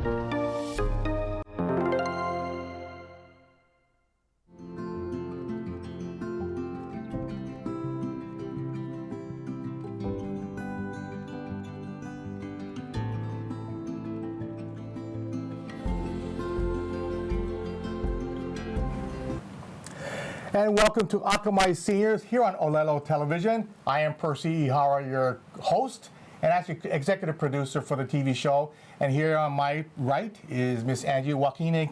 And welcome to Akamai Seniors here on Olelo Television. I am Percy, your host and actually executive producer for the TV show. And here on my right is Miss Anjea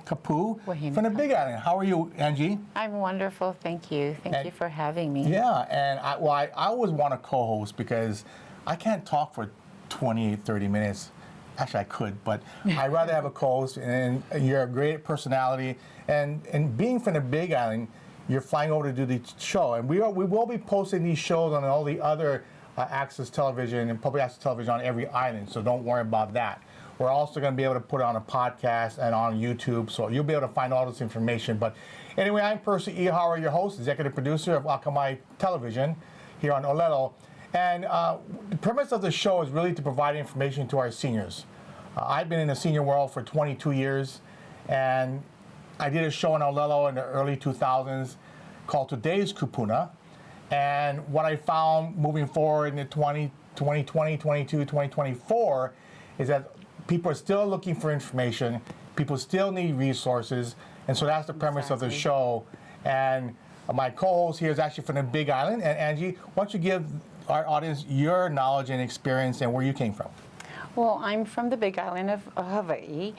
Kapu from the Big Island. How are you, Angie? I'm wonderful, thank you. Thank you for having me. Yeah, and I always want to co-host because I can't talk for 28, 30 minutes. Actually, I could, but I'd rather have a co-host, and you're a great personality. And being from the Big Island, you're flying over to do the show, and we will be posting these shows on all the other access television and public access television on every island, so don't worry about that. We're also going to be able to put it on a podcast and on YouTube, so you'll be able to find all this information. But anyway, I'm Percy Ihara, your host, executive producer of Akamai Television here on Olelo. And the premise of the show is really to provide information to our seniors. I've been in the senior world for 22 years, and I did a show in Olelo in the early 2000s called Today's Kupuna. And what I found moving forward in the 2020, 22, 2024 is that people are still looking for information. People still need resources. And so that's the premise of the show. And my co-host here is actually from the Big Island. And Angie, why don't you give our audience your knowledge and experience and where you came from? Well, I'm from the Big Island of Hawaii.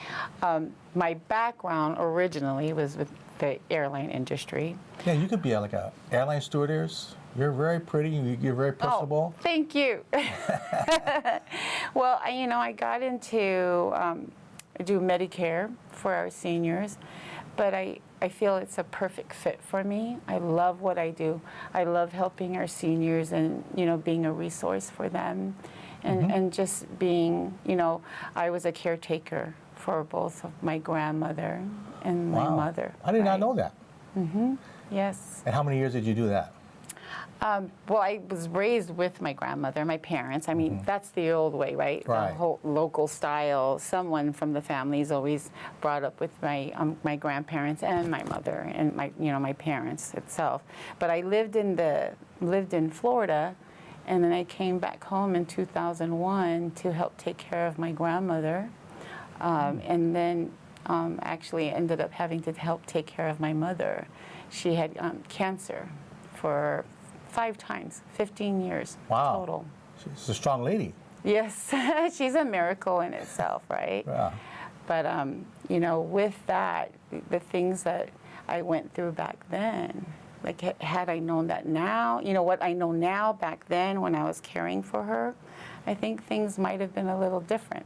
My background originally was with the airline industry. Yeah, you could be like an airline stewardess. You're very pretty. You're very personable. Oh, thank you. Well, I got into do Medicare for our seniors, but I feel it's a perfect fit for me. I love what I do. I love helping our seniors and being a resource for them. And just being, I was a caretaker for both of my grandmother and my mother. I did not know that. Yes. And how many years did you do that? Well, I was raised with my grandmother, my parents. I mean, that's the old way, right? Right. The whole local style. Someone from the family is always brought up with my my grandparents and my mother and my parents itself. But I lived in Florida. And then I came back home in 2001 to help take care of my grandmother, and then actually ended up having to help take care of my mother. She had cancer for 5 times, 15 years total. She's a strong lady. Yes, she's a miracle in itself, right? Yeah. But with that, the things that I went through back then, like had I known that now, what I know now back then when I was caring for her, I think things might have been a little different.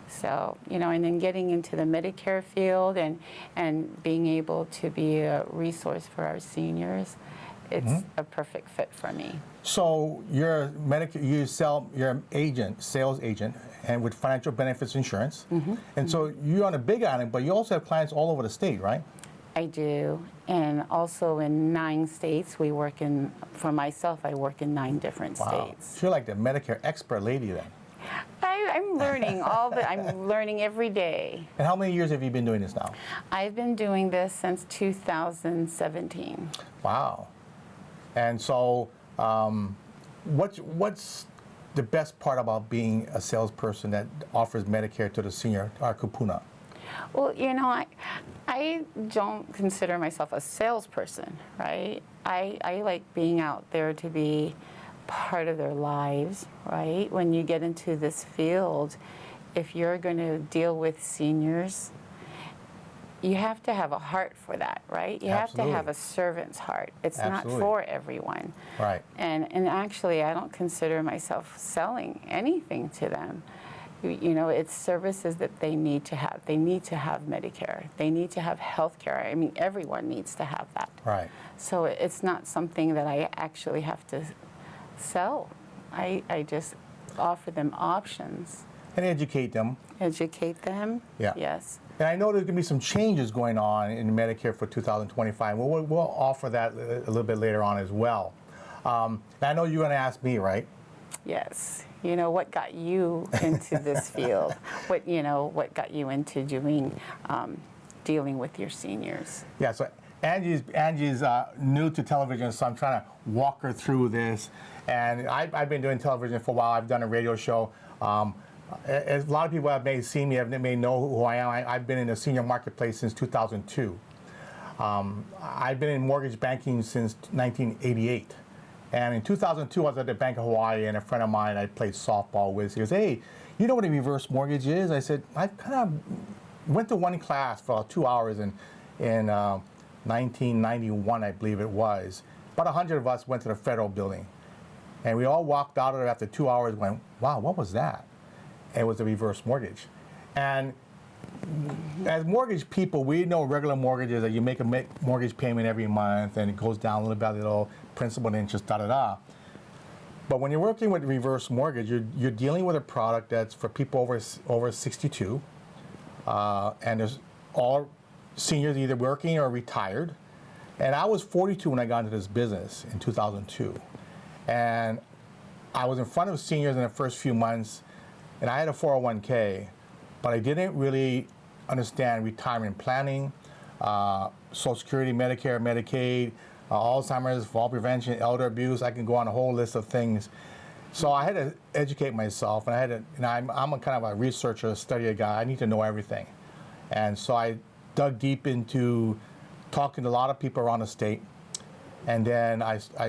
So, and then getting into the Medicare field and being able to be a resource for our seniors, it's a perfect fit for me. So you're an agent, sales agent, and with financial benefits insurance. And so you're on a Big Island, but you also have clients all over the state, right? I do, and also in 9 states. For myself, I work in 9 different states. So you're like the Medicare expert lady then. I'm learning I'm learning every day. And how many years have you been doing this now? I've been doing this since 2017. Wow. And so what's the best part about being a salesperson that offers Medicare to the senior, our Kupuna? Well, I don't consider myself a salesperson, right? I like being out there to be part of their lives, right? When you get into this field, if you're going to deal with seniors, you have to have a heart for that, right? You have to have a servant's heart. It's not for everyone. Right. And actually, I don't consider myself selling anything to them. It's services that they need to have. They need to have Medicare. They need to have health care. I mean, everyone needs to have that. Right. So it's not something that I actually have to sell. I just offer them options. And educate them. Educate them? Yeah. Yes. And I know there's going to be some changes going on in Medicare for 2025. We'll offer that a little bit later on as well. I know you're going to ask me, right? Yes. You know, what got you into this field? What got you into doing, dealing with your seniors? Yeah, so Angie's new to television, so I'm trying to walk her through this. And I've been doing television for a while. I've done a radio show. A lot of people have may see me, may know who I am. I've been in the senior marketplace since 2002. I've been in mortgage banking since 1988. And in 2002, I was at the Bank of Hawaii, and a friend of mine I played softball with, he goes, hey, you know what a reverse mortgage is? I said, I kind of went to one class for 2 hours in 1991, I believe it was. About 100 of us went to the federal building. And we all walked out of there after 2 hours and went, wow, what was that? And it was a reverse mortgage. And as mortgage people, we know regular mortgages that you make a mortgage payment every month and it goes down a little by little, principal and interest, da-da-da. But when you're working with reverse mortgage, you're dealing with a product that's for people over 62. And there's all seniors either working or retired. And I was 42 when I got into this business in 2002. And I was in front of seniors in the first few months, and I had a 401k, but I didn't really understand retirement planning, Social Security, Medicare, Medicaid, Alzheimer's, fall prevention, elder abuse. I can go on a whole list of things. So I had to educate myself, and I'm a kind of a researcher, a study guy. I need to know everything. And so I dug deep into talking to a lot of people around the state. And then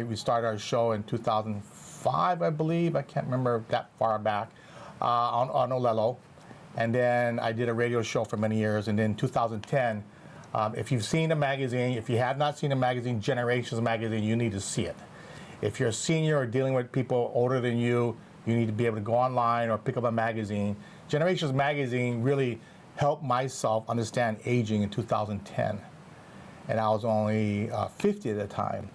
we started our show in 2005, I believe. I can't remember that far back, on Olelo. And then I did a radio show for many years. And then 2010, if you've seen the magazine, if you have not seen the magazine, Generations magazine, you need to see it. If you're a senior or dealing with people older than you, you need to be able to go online or pick up a magazine. Generations magazine really helped myself understand aging in 2010. And I was only 50 at the time.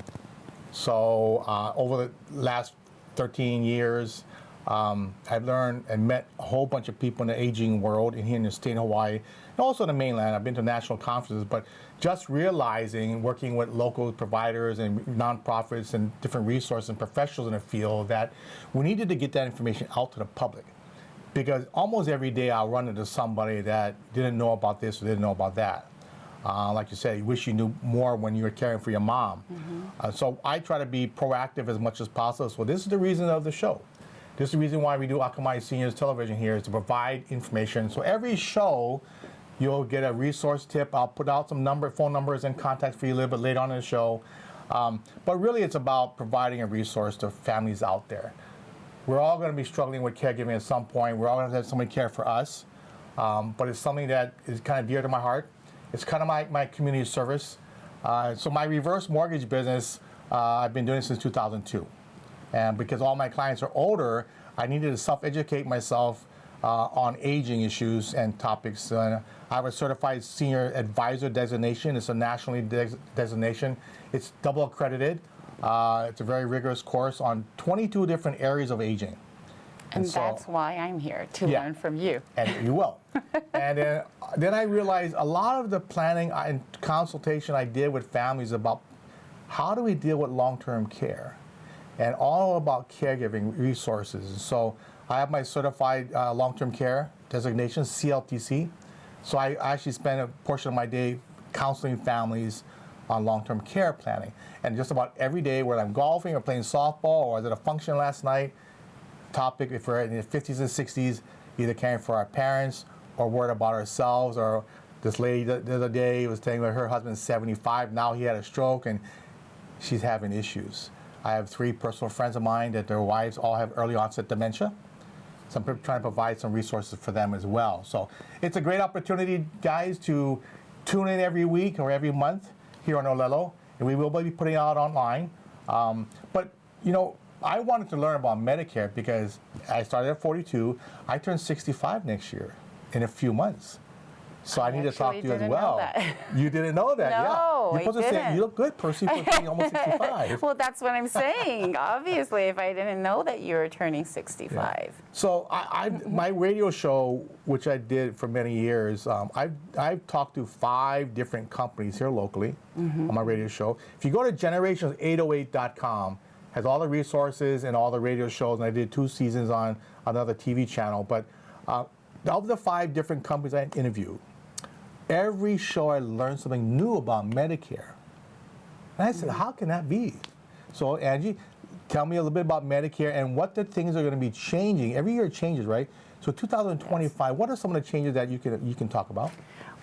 So over the last 13 years, I've learned and met a whole bunch of people in the aging world here in the state of Hawaii, and also the mainland. I've been to national conferences, but just realizing, working with local providers and nonprofits and different resources and professionals in the field, that we needed to get that information out to the public. Because almost every day I'll run into somebody that didn't know about this or didn't know about that. Like you said, you wish you knew more when you were caring for your mom. Mm-hmm. So I try to be proactive as much as possible. So this is the reason of the show. This is the reason why we do Akamai Seniors Television here, is to provide information. So every show, you'll get a resource tip. I'll put out some phone numbers and contacts for you a little bit later on in the show. But really it's about providing a resource to families out there. We're all going to be struggling with caregiving at some point. We're all going to have somebody care for us. But it's something that is kind of dear to my heart. It's kind of my community service. So my reverse mortgage business, I've been doing it since 2002. And because all my clients are older, I needed to self-educate myself on aging issues and topics. I have a certified senior advisor designation. It's a nationally designation. It's double accredited. It's a very rigorous course on 22 different areas of aging. And so, that's why I'm here, to learn from you. And you will. And then I realized a lot of the planning and consultation I did with families about how do we deal with long-term care, and all about caregiving resources. And so I have my certified long-term care designation, CLTC. So I actually spend a portion of my day counseling families on long-term care planning. And just about every day, whether I'm golfing or playing softball or I was at a function last night, topic, if we're in the 50s and 60s, either caring for our parents or worried about ourselves. Or this lady the other day was saying that her husband's 75, now he had a stroke and she's having issues. I have 3 personal friends of mine that their wives all have early onset dementia. So I'm trying to provide some resources for them as well. So it's a great opportunity, guys, to tune in every week or every month here on Olelo, and we will be putting it out online. But, you know, I wanted to learn about Medicare because I started at 42. I turned 65 next year in a few months. So I need to talk to you as well. You didn't know that, no, yeah. You're supposed I to didn't. say, you look good, Percy, for being almost 65. Well, that's what I'm saying. Obviously, if I didn't know that you were turning 65. Yeah. So my radio show, which I did for many years, I've talked to 5 different companies here locally on my radio show. If you go to generations808.com, has all the resources and all the radio shows, and I did 2 seasons on another TV channel. But of the 5 different companies I interviewed, every show I learned something new about Medicare. And I said, how can that be? So Angie, tell me a little bit about Medicare and what the things are going to be changing. Every year it changes, right? So 2025, what are some of the changes that you can talk about?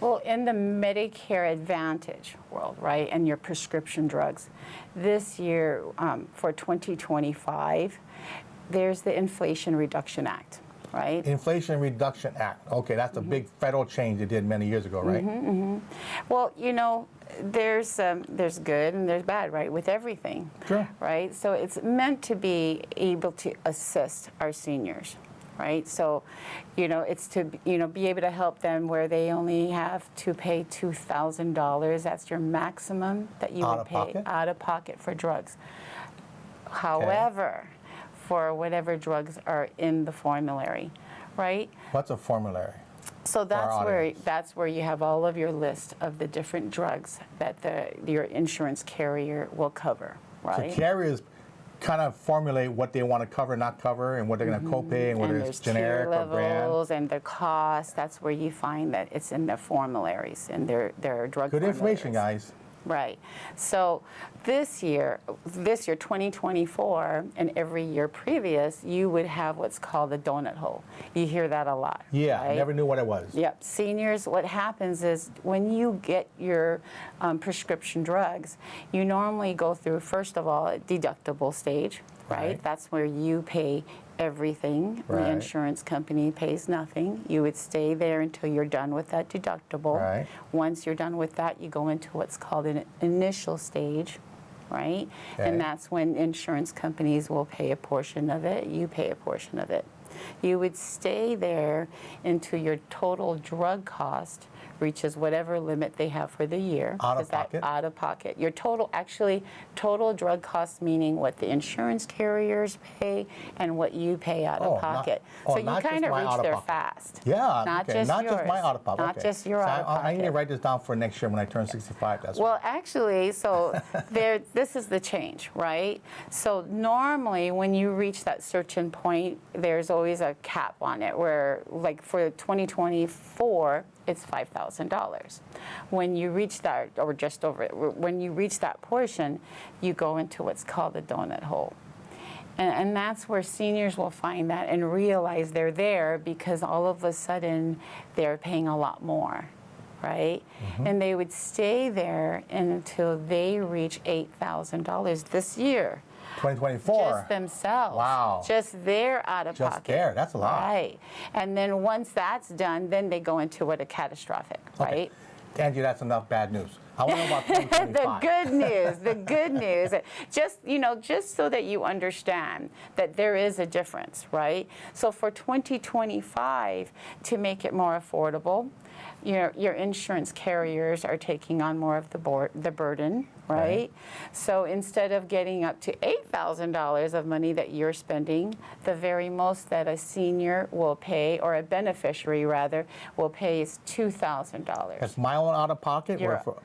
Well, in the Medicare Advantage world, right, and your prescription drugs, this year for 2025, there's the Inflation Reduction Act, right? Inflation Reduction Act. Okay, that's a big federal change they did many years ago, right? Well, you know, there's good and there's bad, right, with everything. Sure. Right? So it's meant to be able to assist our seniors, right? So, you know, it's to, you know, be able to help them where they only have to pay $2,000. That's your maximum that you would pay out of pocket for drugs. However, for whatever drugs are in the formulary, right? What's a formulary? So that's where you have all of your list of the different drugs that your insurance carrier will cover, right? So carriers kind of formulate what they want to cover, not cover, and what they're going to copay, and whether it's generic or brand. And the cost. That's where you find that it's in the formularies and their drug. Good information, guys. Right. So this year, 2024, and every year previous, you would have what's called the donut hole. You hear that a lot. Yeah, right? I never knew what it was. Yep. Seniors, what happens is when you get your prescription drugs, you normally go through, first of all, a deductible stage, right? That's where you pay everything. The insurance company pays nothing. You would stay there until you're done with that deductible. Right. Once you're done with that, you go into what's called an initial stage, right? And that's when insurance companies will pay a portion of it. You pay a portion of it. You would stay there until your total drug cost reaches whatever limit they have for the year. Out of pocket? Out of pocket. Your total drug cost, meaning what the insurance carriers pay and what you pay out of pocket. So you kind of reach there fast. Yeah, not just my out of pocket. Not just your out of pocket. I need to write this down for next year when I turn 65. That's well, actually, so this is the change, right? So normally when you reach that certain point, there's always a cap on it where, like for 2024, it's $5,000. When you reach that, or just over it, when you reach that portion, you go into what's called the donut hole. And that's where seniors will find that and realize they're there because all of a sudden they're paying a lot more, right? And they would stay there until they reach $8,000 this year. 2024. Just themselves. Wow. Just their out of pocket. Just there. That's a lot. Right. And then once that's done, then they go into what a catastrophic, right? Angie, that's enough bad news. I want to know about 2025. the good news. Just so that you understand that there is a difference, right? So for 2025, to make it more affordable, your insurance carriers are taking on more of the burden, right? So instead of getting up to $8,000 of money that you're spending, the very most that a senior will pay, or a beneficiary rather, will pay is $2,000. That's my own out of pocket, or for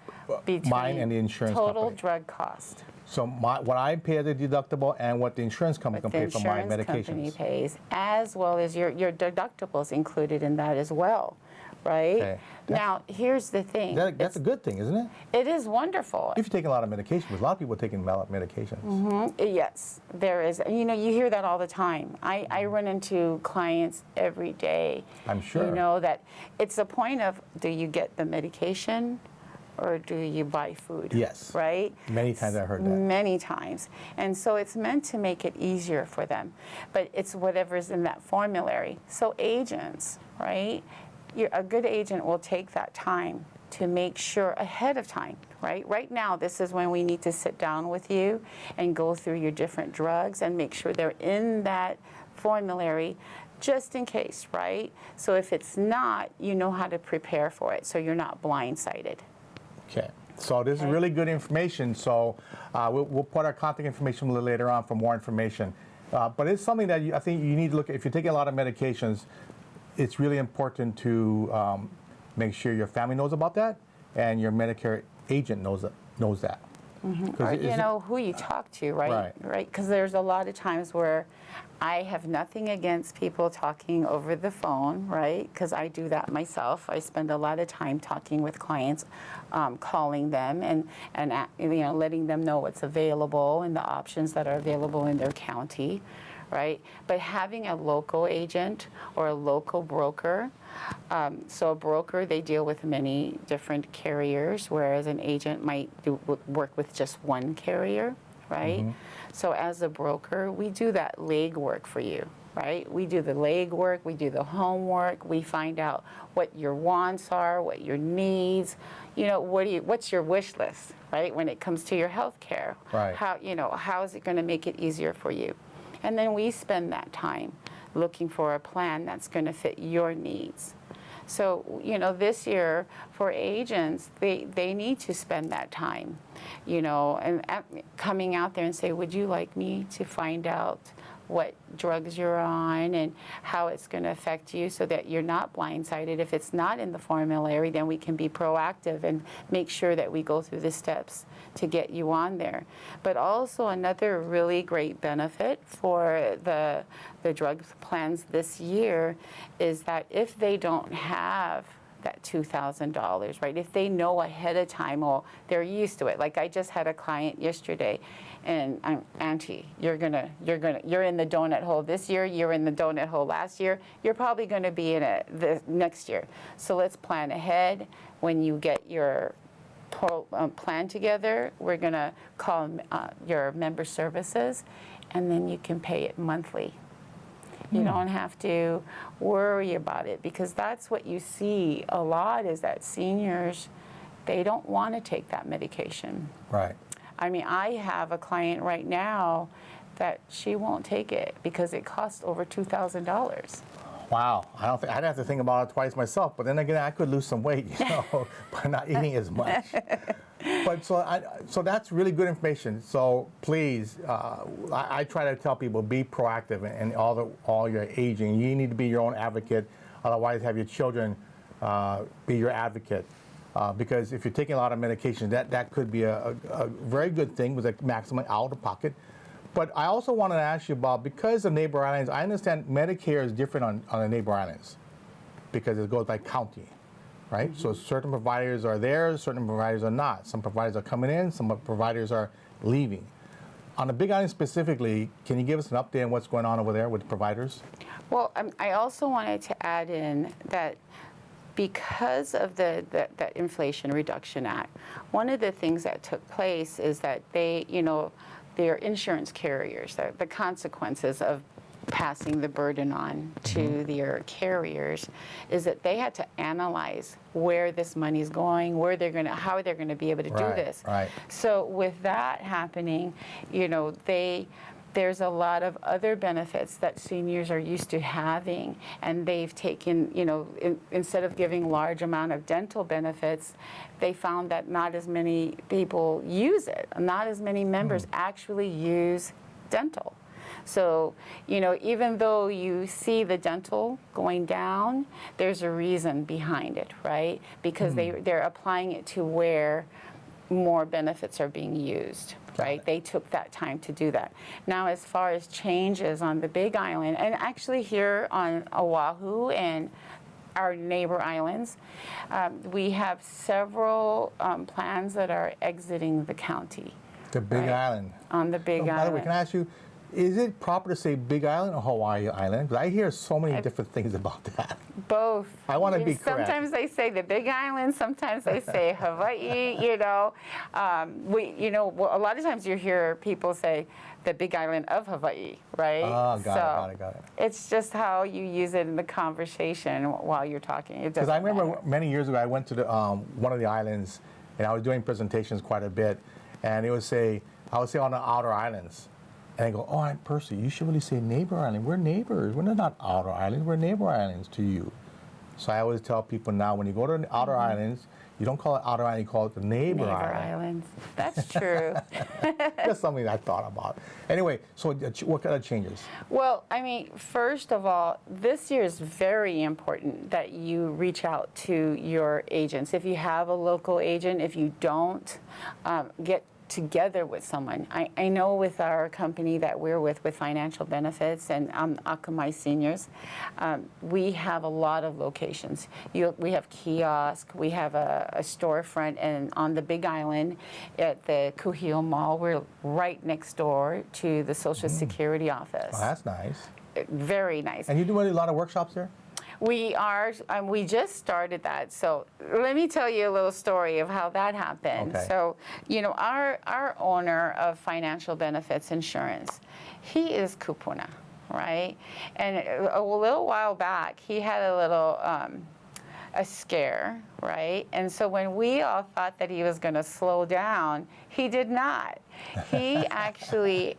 mine and the insurance total company? Drug cost. So what I pay as a deductible and what the insurance company can pay for my medications. The insurance company pays, as well as your deductibles included in that as well. Right? Okay. Now, here's the thing. That's a good thing, isn't it? It is wonderful. If you take a lot of medication, because a lot of people are taking a lot of medications. Yes, there is. You hear that all the time. I run into clients every day. I'm sure. That it's a point of, do you get the medication or do you buy food? Yes. Right? Many times I've heard that. Many times. And so it's meant to make it easier for them. But it's whatever's in that formulary. So agents, right? A good agent will take that time to make sure ahead of time, right? Right now, this is when we need to sit down with you and go through your different drugs and make sure they're in that formulary just in case, right? So if it's not, you know how to prepare for it so you're not blindsided. Okay. So this is really good information. So we'll put our contact information a little later on for more information. But it's something that I think you need to look at. If you're taking a lot of medications, it's really important to make sure your family knows about that and your Medicare agent knows that. Or, you know, who you talk to, right? Right. Because there's a lot of times where I have nothing against people talking over the phone, right? Because I do that myself. I spend a lot of time talking with clients, calling them and you know, letting them know what's available and the options that are available in their county, right? But having a local agent or a local broker, so a broker, they deal with many different carriers, whereas an agent might work with just one carrier, right? So as a broker, we do that legwork for you, right? We do the legwork, we do the homework, we find out what your wants are, what your needs, you know, what's your wish list, right? When it comes to your health care, right. How is it going to make it easier for you? And then we spend that time looking for a plan that's going to fit your needs. So, you know, this year for agents, they need to spend that time, you know, and coming out there and say, would you like me to find out what drugs you're on and how it's going to affect you so that you're not blindsided. If it's not in the formulary, then we can be proactive and make sure that we go through the steps to get you on there. But also another really great benefit for the drug plans this year is that if they don't have that $2,000, right? If they know ahead of time, or they're used to it. Like I just had a client yesterday, and Auntie, you're in the donut hole this year. You're in the donut hole last year. You're probably going to be in it the next year. So let's plan ahead. When you get your plan together, we're going to call your member services, and then you can pay it monthly. You don't have to worry about it, because that's what you see a lot is that seniors, they don't want to take that medication. Right. I mean, I have a client right now that she won't take it because it costs over $2,000. Wow, I'd have to think about it twice myself. But then again, I could lose some weight, you know, by not eating as much. But so that's really good information. So please, I try to tell people, be proactive in all your aging. You need to be your own advocate. Otherwise, have your children be your advocate. Because if you're taking a lot of medication, that could be a very good thing with a maximum out of pocket. But I also wanted to ask you about, because of neighbor islands, I understand Medicare is different on the neighbor islands because it goes by county, right? So certain providers are there, certain providers are not. Some providers are coming in, some providers are leaving. On the Big Island specifically, can you give us an update on what's going on over there with the providers? Well, I also wanted to add in that because of the Inflation Reduction Act, one of the things that took place is that they, you know, their insurance carriers, the consequences of passing the burden on to their carriers is that they had to analyze where this money is going, how they're going to be able to do this. Right. So with that happening, you know, there's a lot of other benefits that seniors are used to having, and they've taken, you know, instead of giving large amount of dental benefits, they found that not as many people use it. Not as many members actually use dental. So, you know, even though you see the dental going down, there's a reason behind it, right? Because they're applying it to where more benefits are being used. Right? They took that time to do that. Now, as far as changes on the Big Island, and actually here on Oahu and our neighbor islands, we have several plans that are exiting the county. The Big Island. On the Big Island. By the way, can I ask you, is it proper to say Big Island or Hawaii Island? Because I hear so many different things about that. Both. I want to be correct. Sometimes they say the Big Island, sometimes they say Hawaii, you know. A lot of times you hear people say the Big Island of Hawaii, right? Oh, got it. It's just how you use it in the conversation while you're talking. Because I remember many years ago, I went to one of the islands, and I was doing presentations quite a bit, and I would say on the outer islands. And I go, oh, Aunt Percy, you should really say neighbor island. We're neighbors. We're not outer islands. We're neighbor islands to you. So I always tell people now, when you go to the outer islands, you don't call it outer island, you call it the neighbor island. Islands. That's true. Just something I thought about. Anyway, so what kind of changes? Well, I mean, first of all, this year is very important that you reach out to your agents. If you have a local agent, if you don't, get together with someone. I know with our company that we're with financial benefits and Akamai Seniors, we have a lot of locations. We have kiosk, we have a storefront and on the Big Island at the Kuhio Mall. We're right next door to the Social Security office. Oh, that's nice. Very nice. And you do a lot of workshops there? We are, we just started that. So let me tell you a little story of how that happened. Okay. So, you know, our owner of financial benefits insurance, he is Kupuna, right? And a little while back, he had a little, a scare, right? And so when we all thought that he was going to slow down, he did not. He actually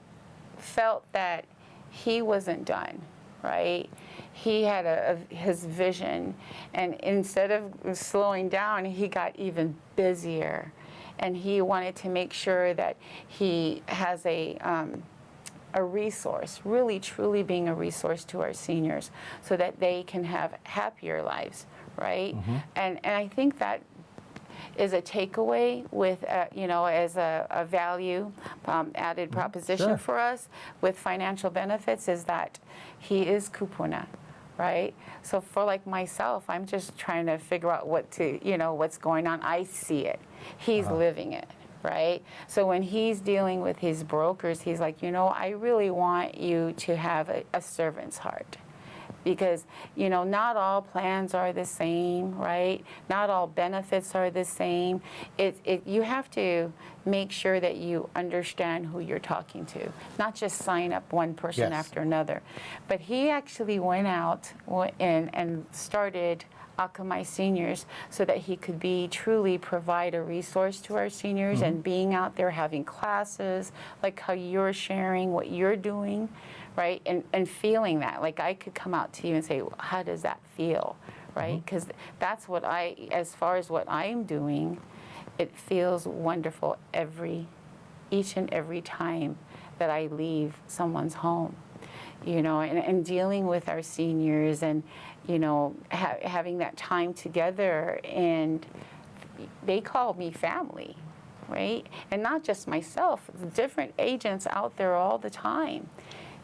felt that he wasn't done, right? He had his vision, and instead of slowing down, he got even busier, and he wanted to make sure that he has a resource, really truly being a resource to our seniors, so that they can have happier lives, right? And I think that is a takeaway with, you know, as a value added proposition for us with financial benefits is that he is Kupuna, right? So for like myself, I'm just trying to figure out what's going on. I see it. He's living it, right? So when he's dealing with his brokers, he's like, you know, I really want you to have a servant's heart. Because, you know, not all plans are the same, right? Not all benefits are the same. You have to make sure that you understand who you're talking to, not just sign up one person after another. But he actually went out and started Akamai Seniors so that he could truly provide a resource to our seniors and being out there having classes, like how you're sharing what you're doing, right? And feeling that. Like I could come out to you and say, well, how does that feel, right? Because that's what as far as what I'm doing, it feels wonderful each and every time that I leave someone's home. You know, and dealing with our seniors and, you know, having that time together, and they call me family, right? And not just myself, different agents out there all the time,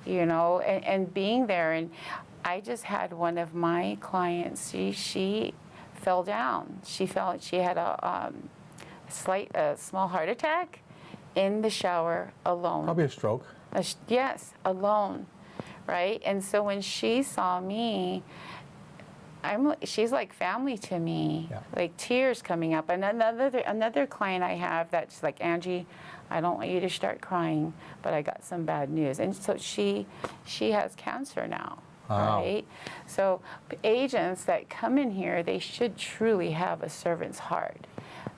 you know, and being there. And I just had one of my clients, she fell down. She had a small heart attack in the shower alone. Probably a stroke. Yes, alone. Right? And so when she saw me, she's like family to me, like tears coming up. And another client I have that's like, Angie, I don't want you to start crying, but I got some bad news. And so she has cancer now, right? So agents that come in here, they should truly have a servant's heart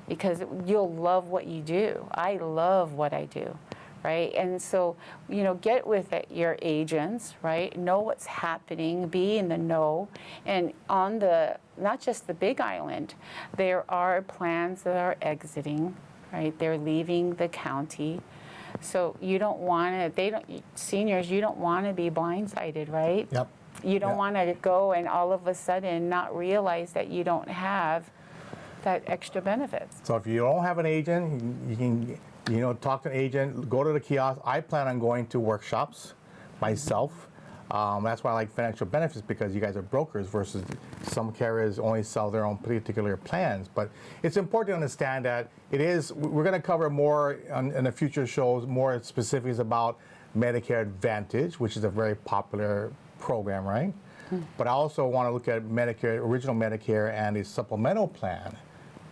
because you'll love what you do. I love what I do. Right? And so, you know, get with your agents, right? Know what's happening, be in the know. And on not just the Big Island, there are plans that are exiting, right? They're leaving the county. So you don't want to, seniors, you don't want to be blindsided, right? Yep. You don't want to go and all of a sudden not realize that you don't have that extra benefits. So if you don't have an agent, you can, you know, talk to an agent, go to the kiosk. I plan on going to workshops myself. That's why I like financial benefits, because you guys are brokers versus some carriers only sell their own particular plans. But it's important to understand that we're going to cover more in the future shows, more specifics about Medicare Advantage, which is a very popular program, right? But I also want to look at original Medicare and a supplemental plan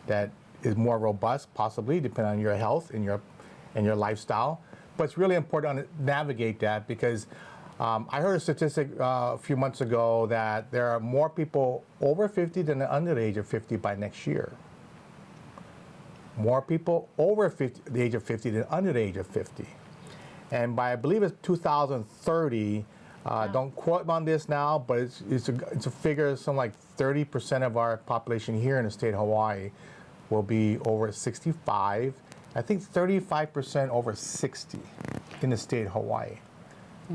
that is more robust, possibly, depending on your health and your lifestyle. But it's really important to navigate that because I heard a statistic a few months ago that there are more people over 50 than under the age of 50 by next year. More people over the age of 50 than under the age of 50. And by, I believe it's 2030, don't quote me on this now, but it's a figure, something like 30% of our population here in the state of Hawaii will be over 65. I think 35% over 60 in the state of Hawaii.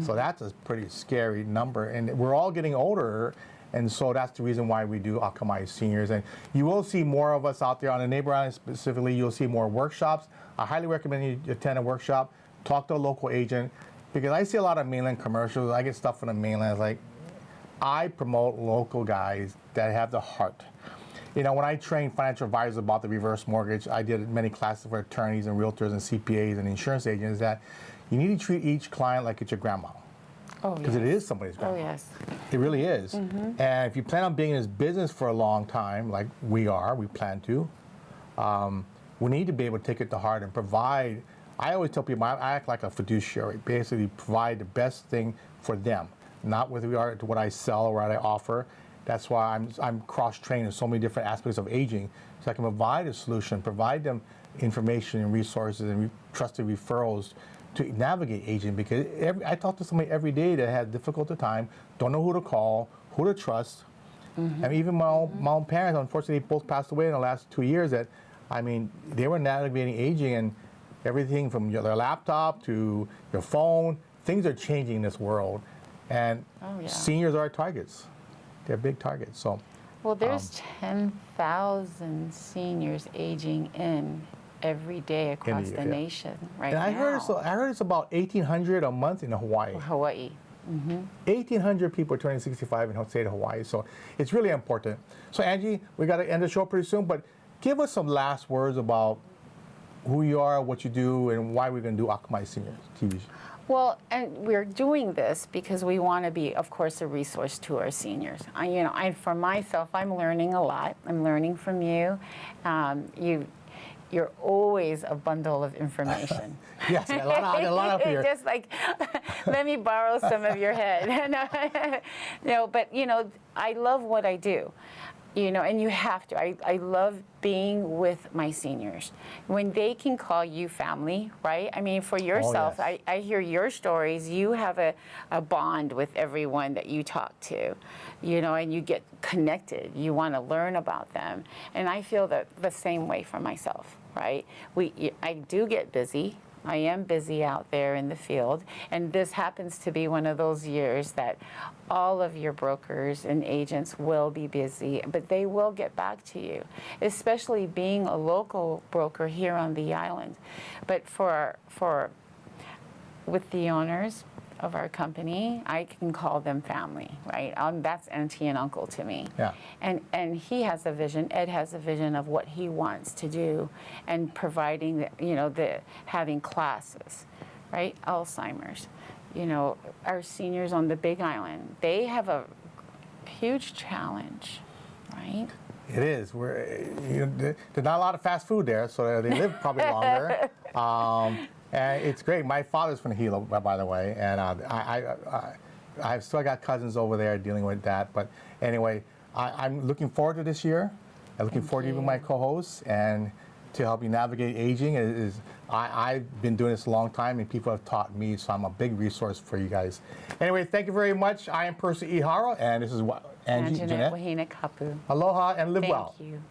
So that's a pretty scary number. And we're all getting older, And so that's the reason why we do Akamai Seniors. And you will see more of us out there on the neighbor island specifically. You'll see more workshops. I highly recommend you attend a workshop, talk to a local agent, because I see a lot of mainland commercials. I get stuff from the mainland. It's like, I promote local guys that have the heart. You know, when I trained financial advisors about the reverse mortgage, I did many classes for attorneys and realtors and CPAs and insurance agents, that you need to treat each client like it's your grandma. Oh, Because it is somebody's grandma. Oh, yes. It really is. And if you plan on being in this business for a long time, like we plan to, we need to be able to take it to heart and provide. I always tell people, I act like a fiduciary, basically provide the best thing for them, not with regard to what I sell or what I offer. That's why I'm cross-trained in so many different aspects of aging, so I can provide a solution, provide them information and resources and trusted referrals to navigate aging. Because I talk to somebody every day that has difficult time, don't know who to call, who to trust. And even my own parents, unfortunately, both passed away in the last 2 years. That, I mean, they were navigating aging, and everything from their laptop to your phone, things are changing in this world. And seniors are our targets. They're big targets. So, well, there's 10,000 seniors aging in every day across the nation right now. And I heard it's about 1,800 a month in Hawaii. Hawaii. 1,800 people turning 65 in the state of Hawaii. So it's really important. So Angie, we got to end the show pretty soon, but give us some last words about who you are, what you do, and why we're going to do Akamai Seniors TV. Well, and we're doing this because we want to be, of course, a resource to our seniors. For myself, I'm learning a lot. I'm learning from you. You're always a bundle of information. Yes, a lot up here. Just like, let me borrow some of your head. No, but I love what I do. And you have to. I love being with my seniors. When they can call you family, right? I mean, for yourself, yes. I hear your stories. You have a bond with everyone that you talk to, and you get connected. You want to learn about them. And I feel that the same way for myself, right? I do get busy. I am busy out there in the field, and this happens to be one of those years that all of your brokers and agents will be busy, but they will get back to you, especially being a local broker here on the island. But with the owners of our company, I can call them family, right? That's auntie and uncle to me. Yeah. And he has a vision. Ed has a vision of what he wants to do, and providing having classes, right? Alzheimer's, our seniors on the Big Island, they have a huge challenge, right? It is. There's not a lot of fast food there, so they live probably longer. And it's great. My father's from Hilo, by the way, and I've still got cousins over there dealing with that. But anyway, I'm looking forward to this year. I'm looking forward to you being my co-hosts and to help you navigate aging. I've been doing this a long time, and people have taught me, so I'm a big resource for you guys. Anyway, thank you very much. I am Percy Ihara, and this is Angie Jeanette. Wahine Kapu. Aloha and live well. Thank you.